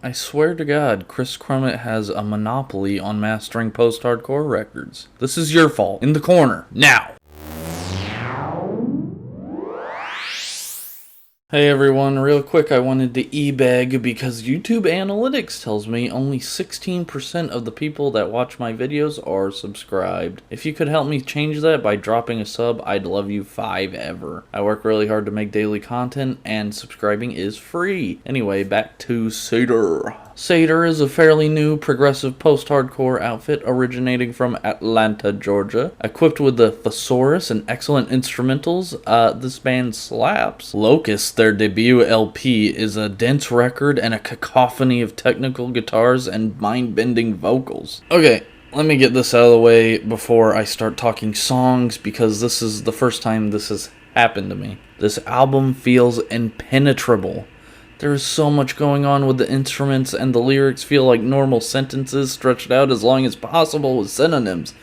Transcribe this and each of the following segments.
I swear to God, Chris Crummett has a monopoly on mastering post-hardcore records. This is your fault. In the corner. Now! Hey everyone, real quick I wanted to e-beg because YouTube Analytics tells me only 16% of the people that watch my videos are subscribed. If you could help me change that by dropping a sub, I'd love you 5 ever. I work really hard to make daily content, and subscribing is free. Anyway, back to Satyr. Satyr is a fairly new progressive post-hardcore outfit originating from Atlanta, Georgia. Equipped with the thesaurus and excellent instrumentals, this band slaps. Locus, their debut LP, is a dense record and a cacophony of technical guitars and mind-bending vocals. Okay, let me get this out of the way before I start talking songs, because this is the first time this has happened to me. This album feels impenetrable. There is so much going on with the instruments, and the lyrics feel like normal sentences stretched out as long as possible with synonyms.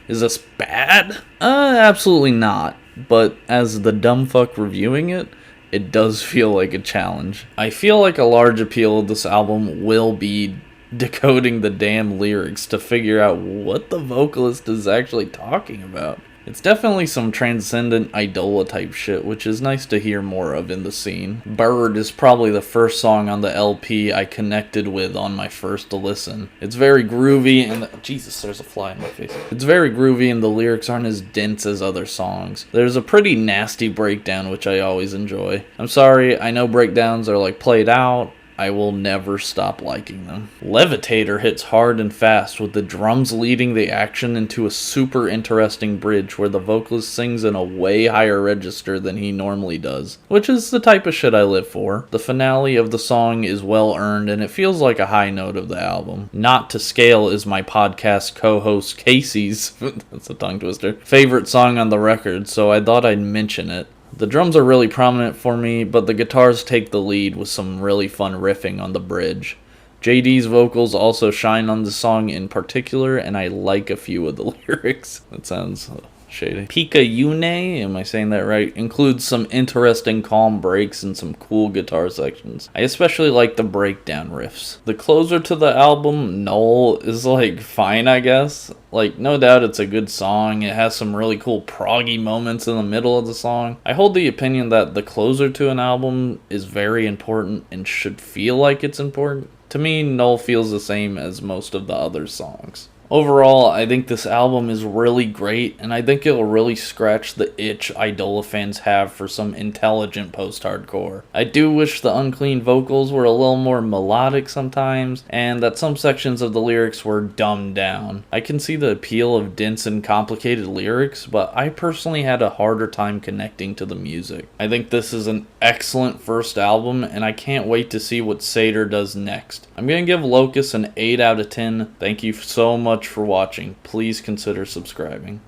Is this bad? Absolutely not. But as the dumb fuck reviewing it, it does feel like a challenge. I feel like a large appeal of this album will be decoding the damn lyrics to figure out what the vocalist is actually talking about. It's definitely some transcendent idola type shit, which is nice to hear more of in the scene. Bird is probably the first song on the LP I connected with on my first listen. It's very groovy and Jesus, there's a fly in my face. It's very groovy and the lyrics aren't as dense as other songs. There's a pretty nasty breakdown, which I always enjoy. I'm sorry, I know breakdowns are like played out. I will never stop liking them. Levitator hits hard and fast, with the drums leading the action into a super interesting bridge where the vocalist sings in a way higher register than he normally does, which is the type of shit I live for. The finale of the song is well earned, and it feels like a high note of the album. Not to Scale is my podcast co-host Casey's, that's a tongue twister, favorite song on the record, so I thought I'd mention it. The drums are really prominent for me, but the guitars take the lead with some really fun riffing on the bridge. JD's vocals also shine on the song in particular, and I like a few of the lyrics. That sounds shady. Pika Yune, am I saying that right, includes some interesting calm breaks and some cool guitar sections. I especially like the breakdown riffs. The closer to the album, Null, is like fine, I guess. Like, no doubt it's a good song. It has some really cool proggy moments in the middle of the song. I hold the opinion that the closer to an album is very important and should feel like it's important. To me, Null feels the same as most of the other songs. Overall, I think this album is really great, and I think it'll really scratch the itch Idola fans have for some intelligent post-hardcore. I do wish the unclean vocals were a little more melodic sometimes, and that some sections of the lyrics were dumbed down. I can see the appeal of dense and complicated lyrics, but I personally had a harder time connecting to the music. I think this is an excellent first album, and I can't wait to see what Satyr does next. I'm gonna give Locus an 8 out of 10. Thank you so much for watching. Please consider subscribing.